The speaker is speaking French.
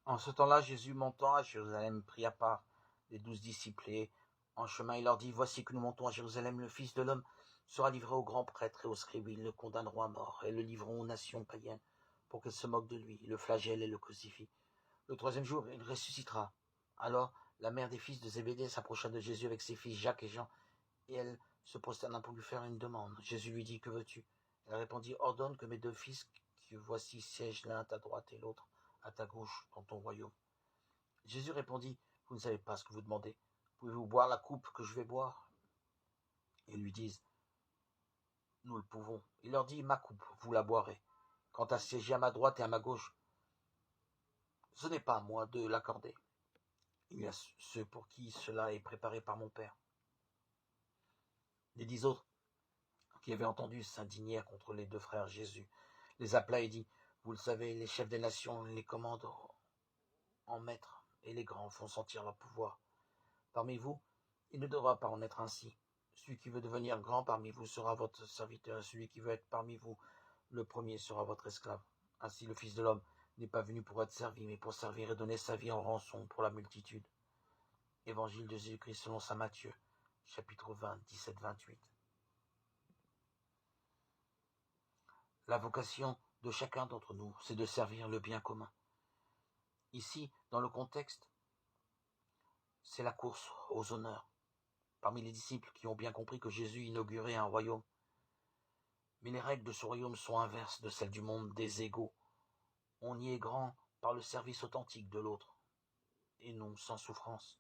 En ce temps-là, Jésus montant à Jérusalem prit à part les 12 disciples et, en chemin, il leur dit, « Voici que nous montons à Jérusalem, le Fils de l'homme sera livré aux grands prêtres et aux scribes, ils le condamneront à mort et le livreront aux nations païennes pour qu'elles se moquent de lui, le flagellent et le crucifient. Le troisième jour, il ressuscitera. » Alors, la mère des fils de Zébédée s'approcha de Jésus avec ses fils Jacques et Jean, et elle se prosterna pour lui faire une demande. Jésus lui dit, « Que veux-tu » Elle répondit, « Ordonne que mes 2 fils, que voici, siègent l'un à ta droite et l'autre à ta gauche dans ton royaume. » Jésus répondit, « Vous ne savez pas ce que vous demandez. Pouvez-vous boire la coupe que je vais boire ?» Ils lui disent, « Nous le pouvons. » Il leur dit, « Ma coupe, vous la boirez. Quant à siéger à ma droite et à ma gauche, ce n'est pas à moi de l'accorder. Il y a ceux pour qui cela est préparé par mon Père. » Les 10 autres qui avaient entendu s'indignèrent contre les 2 frères. Jésus les appela et dit, « Vous le savez, les chefs des nations les commandent en maître, et les grands font sentir leur pouvoir. Parmi vous, il ne devra pas en être ainsi. Celui qui veut devenir grand parmi vous sera votre serviteur, celui qui veut être parmi vous le premier sera votre esclave. Ainsi le Fils de l'homme n'est pas venu pour être servi, mais pour servir et donner sa vie en rançon pour la multitude. » Évangile de Jésus-Christ selon saint Matthieu, chapitre 20, 17-28. La vocation de chacun d'entre nous, c'est de servir le bien commun. Ici, dans le contexte, c'est la course aux honneurs. Parmi les disciples qui ont bien compris que Jésus inaugurait un royaume, mais les règles de ce royaume sont inverses de celles du monde des égaux. On y est grand par le service authentique de l'autre, et non sans souffrance.